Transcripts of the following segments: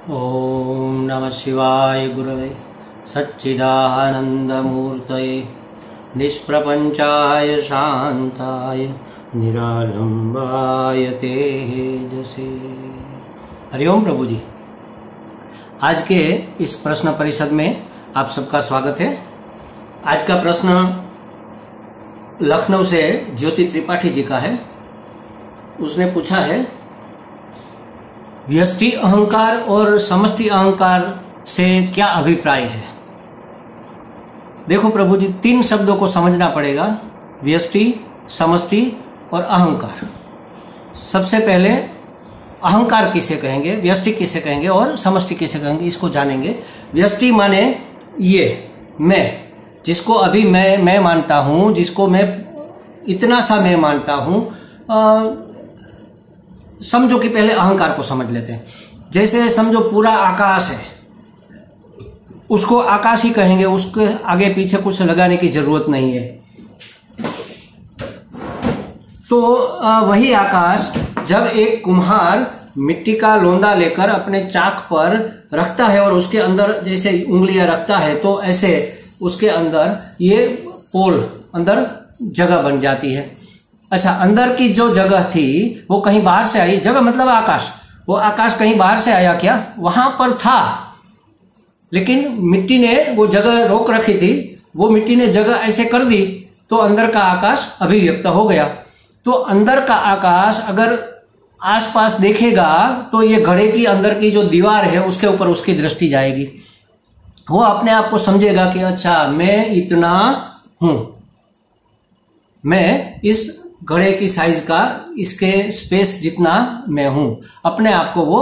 ओम नमः शिवाय गुरवे सच्चिदानंदमूर्तये निष्प्रपंचाय शांताय निरालंबाय तेजसे। हरिओम प्रभु जी। आज के इस प्रश्न परिषद में आप सबका स्वागत है। आज का प्रश्न लखनऊ से ज्योति त्रिपाठी जी का है। उसने पूछा है, व्यष्टि अहंकार और समष्टि अहंकार से क्या अभिप्राय है। देखो प्रभु जी, तीन शब्दों को समझना पड़ेगा, व्यष्टि, समष्टि और अहंकार। सबसे पहले अहंकार किसे कहेंगे, व्यष्टि किसे कहेंगे और समष्टि किसे कहेंगे, इसको जानेंगे। व्यष्टि माने ये मैं, जिसको अभी मैं मानता हूं, जिसको मैं इतना सा मैं मानता हूं। समझो कि पहले अहंकार को समझ लेते हैं। जैसे समझो पूरा आकाश है, उसको आकाश ही कहेंगे, उसके आगे पीछे कुछ लगाने की जरूरत नहीं है। तो वही आकाश जब एक कुम्हार मिट्टी का लोंदा लेकर अपने चाक पर रखता है और उसके अंदर जैसे उंगलियां रखता है, तो ऐसे उसके अंदर ये पोल अंदर जगह बन जाती है। अच्छा, अंदर की जो जगह थी वो कहीं बाहर से आई, जगह मतलब आकाश, वो आकाश कहीं बाहर से आया क्या, वहां पर था, लेकिन मिट्टी ने वो जगह रोक रखी थी, वो मिट्टी ने जगह ऐसे कर दी तो अंदर का आकाश अभिव्यक्त हो गया। तो अंदर का आकाश अगर आसपास देखेगा तो ये घड़े की अंदर की जो दीवार है उसके ऊपर उसकी दृष्टि जाएगी। वो अपने आप को समझेगा कि अच्छा मैं इतना हूं, मैं इस घड़े की साइज का, इसके स्पेस जितना मैं हूं। अपने आप को वो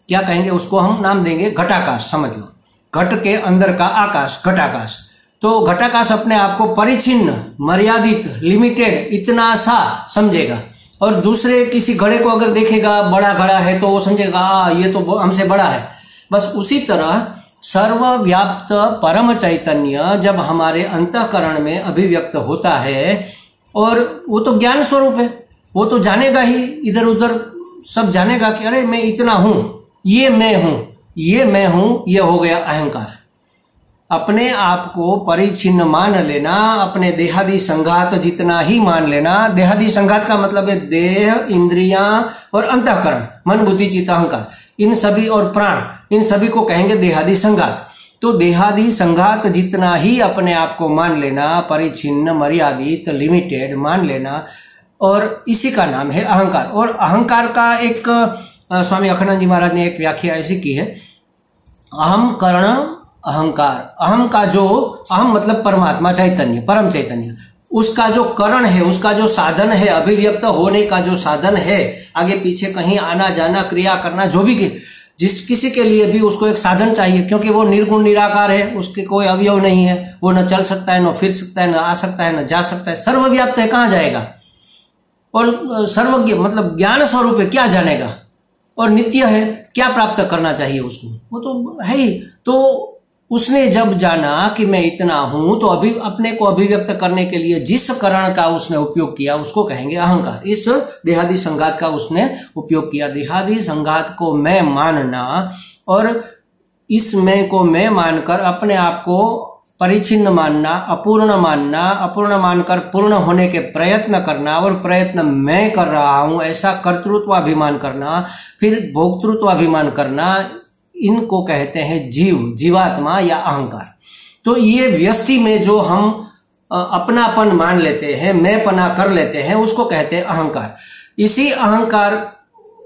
क्या कहेंगे, उसको हम नाम देंगे घटाकाश। समझ लो, घट के अंदर का आकाश घटाकाश। तो घटाकाश अपने आप को परिचिन्न, मर्यादित, लिमिटेड, इतना सा समझेगा। और दूसरे किसी घड़े को अगर देखेगा, बड़ा घड़ा है, तो वो समझेगा ये तो हमसे बड़ा है। बस उसी तरह सर्वव्याप्त परम चैतन्य जब हमारे अंतःकरण में अभिव्यक्त होता है, और वो तो ज्ञान स्वरूप है, वो तो जानेगा ही, इधर उधर सब जानेगा कि अरे मैं इतना हूं, ये मैं हूं, ये मैं हूं। ये हो गया अहंकार। अपने आप को परिचिन्न मान लेना, अपने देहादि संघात जितना ही मान लेना। देहादि संघात का मतलब है देह, इंद्रियां और अंतःकरण, मन, बुद्धि, चित्त, अहंकार, इन सभी और प्राण, इन सभी को कहेंगे देहादि संघात। तो देहादि संघात जितना ही अपने आप को मान लेना, परिचिन्न, मर्यादित, लिमिटेड मान लेना, और इसी का नाम है अहंकार। और अहंकार का एक स्वामी अखंडानंद जी महाराज ने एक व्याख्या ऐसी की है, अहम करण अहंकार। अहम का जो, अहम मतलब परमात्मा, चैतन्य, परम चैतन्य, उसका जो करण है, उसका जो साधन है, अभिव्यक्त होने का जो साधन है, आगे पीछे कहीं आना जाना, क्रिया करना, जो भी, जिस किसी के लिए भी उसको एक साधन चाहिए, क्योंकि वो निर्गुण निराकार है, उसके कोई अवयव नहीं है, वो न चल सकता है, न फिर सकता है, न आ सकता है, न जा सकता है, सर्वव्याप्त है, कहां जाएगा। और सर्वज्ञ मतलब ज्ञान स्वरूप है, क्या जानेगा। और नित्य है, क्या प्राप्त करना चाहिए उसको, वो तो है ही। तो उसने जब जाना कि मैं इतना हूं, तो अभी अपने को अभिव्यक्त करने के लिए जिस करण का उसने उपयोग किया उसको कहेंगे अहंकार। इस देहादि संघात का उसने उपयोग किया। देहादि संघात को मैं मानना, और इस मैं को मैं मानकर अपने आप को परिचिन्न मानना, अपूर्ण मानना, अपूर्ण मानकर पूर्ण होने के प्रयत्न करना, और प्रयत्न मैं कर रहा हूं ऐसा कर्तृत्वाभिमान करना, फिर भोक्तृत्वाभिमान करना, इनको कहते हैं जीव, जीवात्मा या अहंकार। तो ये व्यष्टि में जो हम अपनापन मान लेते हैं, मैं पना कर लेते हैं, उसको कहते हैं अहंकार। इसी अहंकार,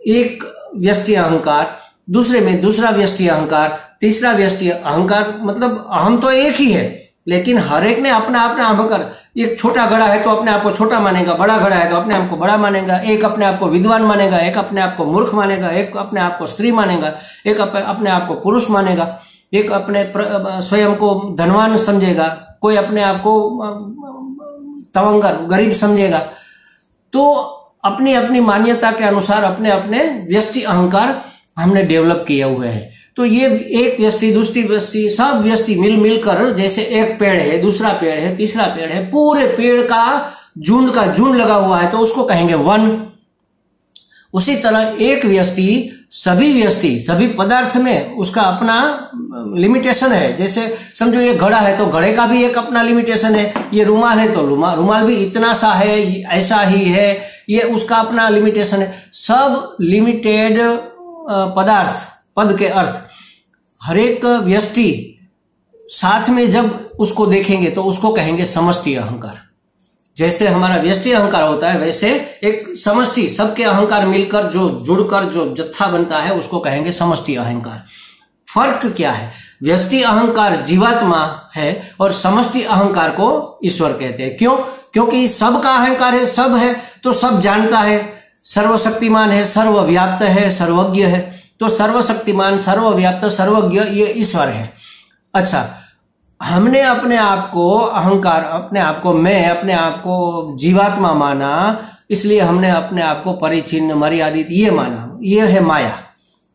एक व्यष्टि अहंकार, दूसरे में दूसरा व्यष्टि अहंकार, तीसरा व्यष्टि अहंकार, मतलब अहम तो एक ही है, लेकिन हर एक ने अपना अपना अहंकार। एक छोटा घड़ा है तो अपने आप को छोटा मानेगा, बड़ा घड़ा है तो अपने आप को बड़ा मानेगा, एक अपने आप को विद्वान मानेगा, एक अपने आप को मूर्ख मानेगा, एक अपने आप को स्त्री मानेगा, एक अपने आप को पुरुष मानेगा, एक अपने स्वयं को धनवान समझेगा, कोई अपने आप को तवंगर, गरीब समझेगा। तो अपनी अपनी मान्यता के अनुसार अपने अपने व्यष्टि अहंकार हमने डेवलप किए हुए हैं। तो ये एक व्यष्टि, दूसरी व्यष्टि, सब व्यष्टि मिल मिलकर, जैसे एक पेड़ है, दूसरा पेड़ है, तीसरा पेड़ है, पूरे पेड़ का झुंड लगा हुआ है, तो उसको कहेंगे वन। उसी तरह एक व्यष्टि सभी व्यष्टि, सभी पदार्थ में उसका अपना लिमिटेशन है। जैसे समझो ये घड़ा है तो घड़े का भी एक अपना लिमिटेशन है, ये रुमाल है तो रुमाल भी इतना सा है, ऐसा ही है, ये उसका अपना लिमिटेशन है। सब लिमिटेड पदार्थ, पद के अर्थ, हर एक व्यष्टि साथ में जब उसको देखेंगे तो उसको कहेंगे समष्टि अहंकार। जैसे हमारा व्यष्टि अहंकार होता है वैसे एक समष्टि, सबके अहंकार मिलकर जो जुड़कर जो जत्था बनता है उसको कहेंगे समष्टि अहंकार। फर्क क्या है? व्यष्टि अहंकार जीवात्मा है और समष्टि अहंकार को ईश्वर कहते हैं। क्यों? क्योंकि सब का अहंकार है, सब है तो सब जानता है, सर्वशक्तिमान है, सर्वव्याप्त है, सर्वज्ञ है। तो सर्वशक्तिमान, सर्वव्याप्त, सर्वज्ञ ये ईश्वर है। अच्छा, हमने अपने आप को अहंकार, अपने आप को मैं, अपने आप को जीवात्मा माना, इसलिए हमने अपने आप को परिचिन्न, मर्यादित ये माना। ये है माया।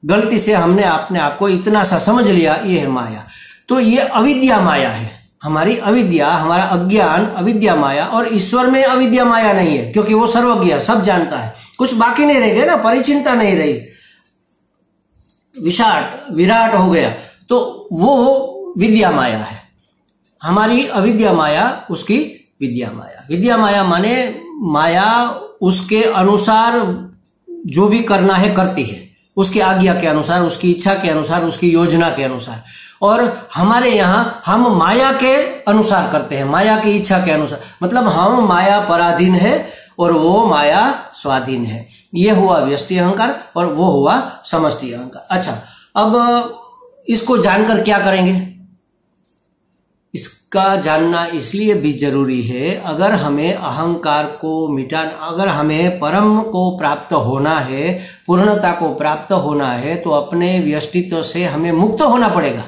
गलती से हमने अपने आप को इतना सा समझ लिया, ये है माया। तो ये अविद्या माया है, हमारी अविद्या, हमारा अज्ञान, अविद्या माया। और ईश्वर में अविद्या माया नहीं है क्योंकि वो सर्वज्ञ, सब जानता है, कुछ बाकी नहीं रह गया ना, परिचिनता नहीं रही, विराट हो गया, तो वो विद्या माया है। हमारी अविद्या माया, उसकी विद्या माया। विद्या माया माने माया उसके अनुसार जो भी करना है करती है, उसकी आज्ञा के अनुसार, उसकी इच्छा के अनुसार, उसकी योजना के अनुसार। और हमारे यहां हम माया के अनुसार करते हैं, माया की इच्छा के अनुसार। मतलब हम माया पराधीन है और वो माया स्वाधीन है। ये हुआ व्यष्टि अहंकार और वो हुआ समष्टि अहंकार। अच्छा, अब इसको जानकर क्या करेंगे? इसका जानना इसलिए भी जरूरी है, अगर हमें अहंकार को मिटाना, अगर हमें परम को प्राप्त होना है, पूर्णता को प्राप्त होना है, तो अपने व्यष्टित्व से हमें मुक्त होना पड़ेगा।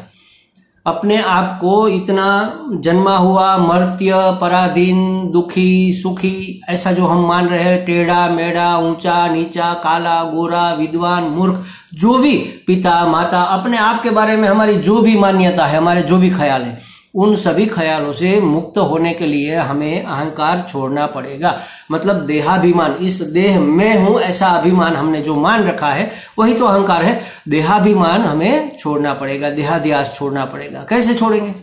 अपने आप को इतना जन्मा हुआ मर्त्य, पराधीन, दुखी, सुखी, ऐसा जो हम मान रहे हैं, टेढ़ा मेढ़ा, ऊंचा नीचा, काला गोरा, विद्वान मूर्ख, जो भी पिता माता, अपने आप के बारे में हमारी जो भी मान्यता है, हमारे जो भी ख्याल है, उन सभी ख्यालों से मुक्त होने के लिए हमें अहंकार छोड़ना पड़ेगा। मतलब देहाभिमान, इस देह में हूं ऐसा अभिमान हमने जो मान रखा है वही तो अहंकार है। देहाभिमान हमें छोड़ना पड़ेगा, देहाध्यास छोड़ना पड़ेगा। कैसे छोड़ेंगे?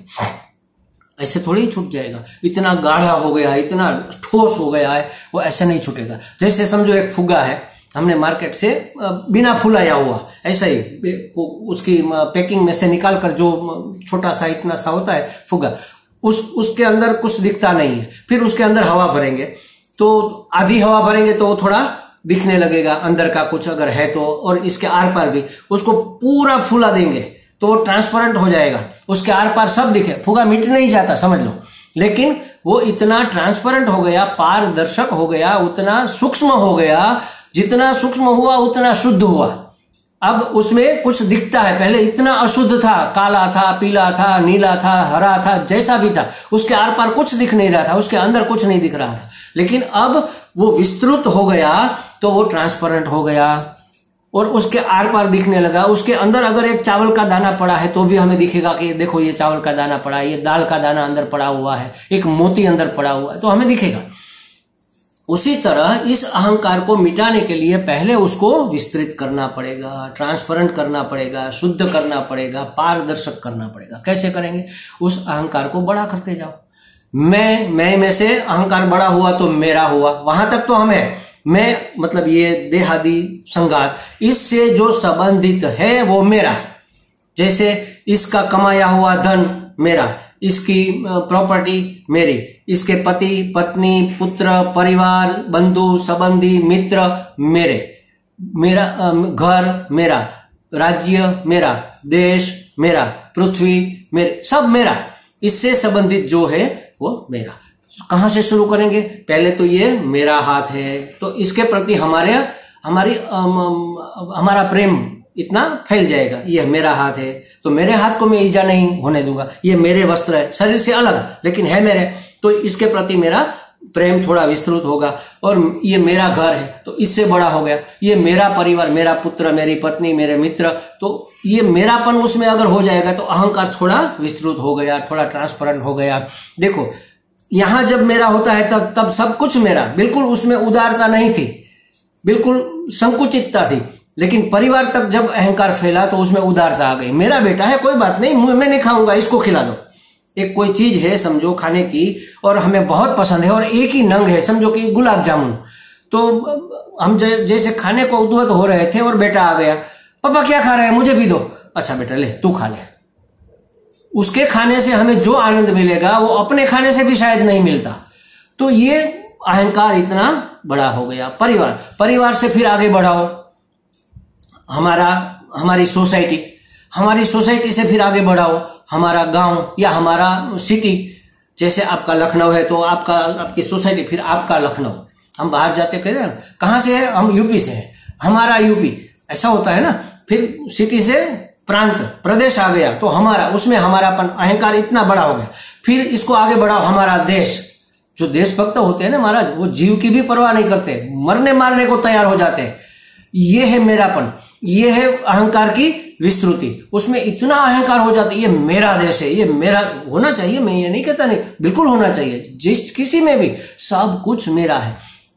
ऐसे थोड़ी छूट जाएगा। इतना गाढ़ा हो गया है, इतना ठोस हो गया है, वो ऐसे नहीं छूटेगा। जैसे समझो एक फुग्गा है, हमने मार्केट से बिना फुलाया हुआ, ऐसा ही उसकी पैकिंग में से निकाल कर जो छोटा सा इतना सा होता है फुग्गा, उसके अंदर कुछ दिखता नहीं है। फिर उसके अंदर हवा भरेंगे तो आधी हवा भरेंगे तो वो थोड़ा दिखने लगेगा अंदर का कुछ अगर है तो, और इसके आर पार भी। उसको पूरा फुला देंगे तो वो ट्रांसपेरेंट हो जाएगा, उसके आर पार सब दिखे, फुग्गा मिट नहीं जाता, समझ लो। लेकिन वो इतना ट्रांसपेरेंट हो गया, पारदर्शक हो गया, उतना सूक्ष्म हो गया, जितना सूक्ष्म हुआ उतना शुद्ध हुआ। अब उसमें कुछ दिखता है, पहले इतना अशुद्ध था, काला था, पीला था, नीला था, हरा था, जैसा भी था, उसके आर पार कुछ दिख नहीं रहा था, उसके अंदर कुछ नहीं दिख रहा था। लेकिन अब वो विस्तृत हो गया तो वो ट्रांसपेरेंट हो गया और उसके आर पार दिखने लगा। उसके अंदर अगर एक चावल का दाना पड़ा है तो भी हमें दिखेगा कि देखो ये चावल का दाना पड़ा है, ये दाल का दाना अंदर पड़ा हुआ है, एक मोती अंदर पड़ा हुआ है, तो हमें दिखेगा। उसी तरह इस अहंकार को मिटाने के लिए पहले उसको विस्तृत करना पड़ेगा, ट्रांसपेरेंट करना पड़ेगा, शुद्ध करना पड़ेगा, पारदर्शक करना पड़ेगा। कैसे करेंगे? उस अहंकार को बड़ा करते जाओ। मैं में से अहंकार बड़ा हुआ तो मेरा हुआ, वहां तक तो हम है। मैं मतलब ये देहादि संगात, इससे जो संबंधित है वो मेरा। जैसे इसका कमाया हुआ धन मेरा, इसकी प्रॉपर्टी मेरी, इसके पति पत्नी पुत्र परिवार बंधु संबंधी मित्र मेरे, मेरा घर मेरा, राज्य मेरा, देश मेरा, पृथ्वी मेरे, सब मेरा। इससे संबंधित जो है वो मेरा। कहां से शुरू करेंगे? पहले तो ये मेरा हाथ है, तो इसके प्रति हमारा प्रेम इतना फैल जाएगा। ये मेरा हाथ है तो मेरे हाथ को मैं ईजा नहीं होने दूंगा। ये मेरे वस्त्र है, शरीर से अलग लेकिन है मेरे, तो इसके प्रति मेरा प्रेम थोड़ा विस्तृत होगा। और ये मेरा घर है तो इससे बड़ा हो गया। ये मेरा परिवार, मेरा पुत्र, मेरी पत्नी, मेरे मित्र, तो ये मेरापन उसमें अगर हो जाएगा तो अहंकार थोड़ा विस्तृत हो गया, थोड़ा ट्रांसपेरेंट हो गया। देखो यहां जब मेरा होता है तब सब कुछ मेरा, बिल्कुल उसमें उदारता नहीं थी, बिल्कुल संकुचितता थी। लेकिन परिवार तक जब अहंकार फैला तो उसमें उदारता आ गई। मेरा बेटा है, कोई बात नहीं, मैं नहीं खाऊंगा, इसको खिला दो। एक कोई चीज है समझो खाने की और हमें बहुत पसंद है और एक ही नंग है, समझो कि गुलाब जामुन, तो हम जैसे खाने को उद्वत हो रहे थे और बेटा आ गया, पापा क्या खा रहे हैं, मुझे भी दो। अच्छा बेटा ले, तू खा ले। उसके खाने से हमें जो आनंद मिलेगा वो अपने खाने से भी शायद नहीं मिलता। तो ये अहंकार इतना बड़ा हो गया। परिवार से फिर आगे बढ़ाओ, हमारी सोसाइटी से फिर आगे बढ़ाओ, हमारा गांव या हमारा सिटी। जैसे आपका लखनऊ है तो आपकी सोसाइटी, फिर आपका लखनऊ। हम बाहर जाते कहते हैं कहां से है, हम यूपी से हैं, हमारा यूपी, ऐसा होता है ना। फिर सिटी से प्रांत प्रदेश आ गया तो हमारा, उसमें हमारापन अहंकार इतना बड़ा हो गया। फिर इसको आगे बढ़ाओ, हमारा देश। जो देशभक्त होते हैं ना महाराज, वो जीव की भी परवाह नहीं करते, मरने मारने को तैयार हो जाते हैं। ये है मेरापन, ये है अहंकार की विस्तृति। उसमें इतना अहंकार हो जाता है, ये मेरा देश है, ये मेरा होना चाहिए। मैं ये नहीं कहता, नहीं, बिल्कुल होना चाहिए। जिस किसी में भी सब कुछ मेरा है।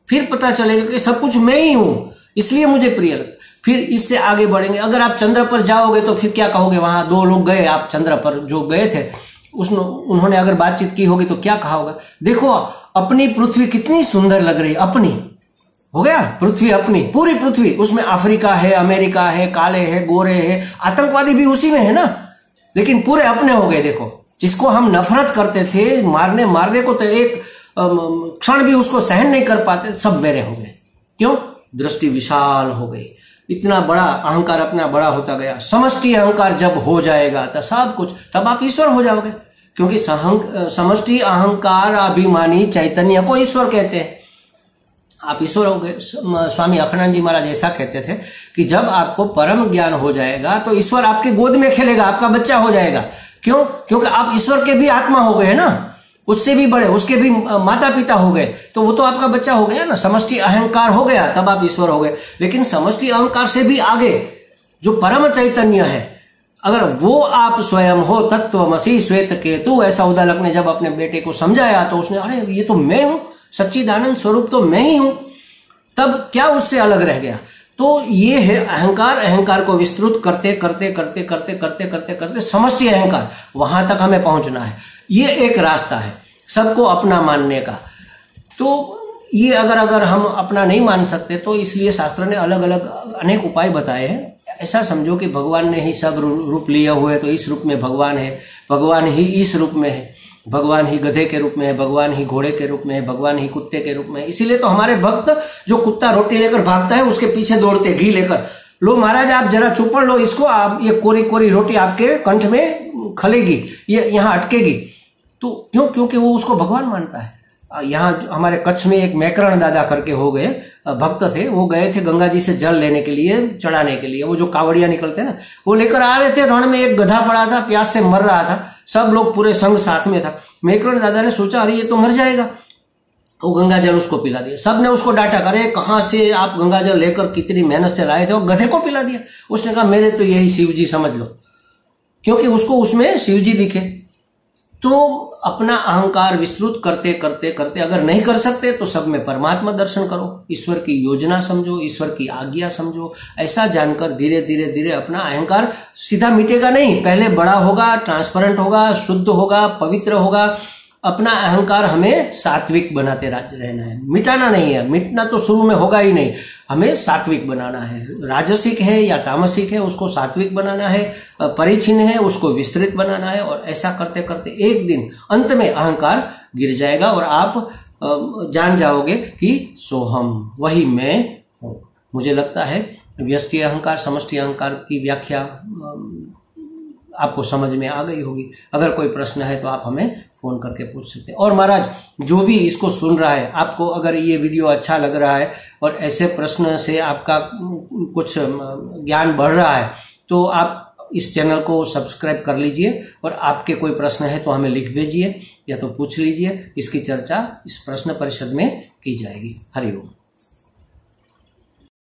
फिर पता चलेगा कि सब कुछ मैं ही हूं, इसलिए मुझे प्रिय लगता। फिर इससे आगे बढ़ेंगे। अगर आप चंद्र पर जाओगे तो फिर क्या कहोगे, वहां 2 लोग गए, आप चंद्र पर जो गए थे उन्होंने अगर बातचीत की होगी तो क्या कहा होगा, देखो अपनी पृथ्वी कितनी सुंदर लग रही, अपनी हो गया पृथ्वी, अपनी पूरी पृथ्वी। उसमें अफ्रीका है, अमेरिका है, काले है, गोरे है, आतंकवादी भी उसी में है ना, लेकिन पूरे अपने हो गए। देखो, जिसको हम नफरत करते थे, मारने को तो एक क्षण भी उसको सहन नहीं कर पाते, सब मेरे हो गए। क्यों? दृष्टि विशाल हो गई, इतना बड़ा अहंकार अपना बड़ा होता गया। समष्टि अहंकार जब हो जाएगा तो सब कुछ, तब आप ईश्वर हो जाओगे। क्योंकि समष्टि अहंकार अभिमानी चैतन्य को ईश्वर कहते हैं। आप ईश्वर हो गए। स्वामी अखंडानंद जी महाराज ऐसा कहते थे कि जब आपको परम ज्ञान हो जाएगा तो ईश्वर आपके गोद में खेलेगा, आपका बच्चा हो जाएगा। क्यों? क्योंकि आप ईश्वर के भी आत्मा हो गए ना, उससे भी बड़े, उसके भी माता पिता हो गए, तो वो तो आपका बच्चा हो गया ना। समष्टि अहंकार हो गया तब आप ईश्वर हो गए। लेकिन समष्टि अहंकार से भी आगे जो परम चैतन्य है, अगर वो आप स्वयं हो, तत्वमसि श्वेत केतु, ऐसा उद्दालक ने जब अपने बेटे को समझाया तो उसने, अरे ये तो मैं हूं, सच्चिदानंद स्वरूप तो मैं ही हूं, तब क्या उससे अलग रह गया। तो ये है अहंकार को विस्तृत करते करते समष्टि अहंकार, वहां तक हमें पहुंचना है। ये एक रास्ता है सबको अपना मानने का। तो ये अगर हम अपना नहीं मान सकते तो इसलिए शास्त्र ने अलग अलग अनेक उपाय बताए हैं। ऐसा समझो कि भगवान ने ही सब रूप लिए हुए, तो इस रूप में भगवान है, भगवान ही इस रूप में है, भगवान ही गधे के रूप में है, भगवान ही घोड़े के रूप में है, भगवान ही कुत्ते के रूप में है। इसीलिए तो हमारे भक्त, जो कुत्ता रोटी लेकर भागता है उसके पीछे दौड़ते घी लेकर, लो महाराज आप जरा चुपड़ लो इसको, आप ये कोरी कोरी रोटी आपके कंठ में खलेगी, ये यहाँ अटकेगी। तो क्यों? क्योंकि वो उसको भगवान मानता है। यहाँ हमारे कच्छ में एक मैकरण दादा करके हो गए भक्त थे, वो गए थे गंगा जी से जल लेने के लिए, चढ़ाने के लिए। वो जो कावड़िया निकलते हैं ना, वो लेकर आ रहे थे। रण में एक गधा पड़ा था, प्यास से मर रहा था, सब लोग पूरे संघ साथ में था। मैकरण दादा ने सोचा अरे ये तो मर जाएगा, वो गंगा जल उसको पिला दिया। सब ने उसको डांटा, करे कहां से आप गंगा जल लेकर कितनी मेहनत से लाए थे, और गधे को पिला दिया। उसने कहा मेरे तो यही शिव जी समझ लो, क्योंकि उसको उसमें शिव जी दिखे। तो अपना अहंकार विस्तृत करते करते अगर नहीं कर सकते तो सब में परमात्मा दर्शन करो, ईश्वर की योजना समझो, ईश्वर की आज्ञा समझो। ऐसा जानकर धीरे धीरे अपना अहंकार सीधा मिटेगा नहीं, पहले बड़ा होगा, ट्रांसपेरेंट होगा, शुद्ध होगा, पवित्र होगा। अपना अहंकार हमें सात्विक बनाते रहना है, मिटाना नहीं है। मिटना तो शुरू में होगा ही नहीं, हमें सात्विक बनाना है। राजसिक है या तामसिक है उसको सात्विक बनाना है, परिच्छिन्न है उसको विस्तृत बनाना है। और ऐसा करते करते एक दिन अंत में अहंकार गिर जाएगा और आप जान जाओगे कि सोहम, वही मैं हूं। मुझे लगता है व्यष्टि अहंकार समष्टि अहंकार की व्याख्या आपको समझ में आ गई होगी। अगर कोई प्रश्न है तो आप हमें फोन करके पूछ सकते हैं। और महाराज जो भी इसको सुन रहा है, आपको अगर ये वीडियो अच्छा लग रहा है और ऐसे प्रश्न से आपका कुछ ज्ञान बढ़ रहा है, तो आप इस चैनल को सब्सक्राइब कर लीजिए। और आपके कोई प्रश्न है तो हमें लिख भेजिए या तो पूछ लीजिए। इसकी चर्चा इस प्रश्न परिषद में की जाएगी। हरि ओम।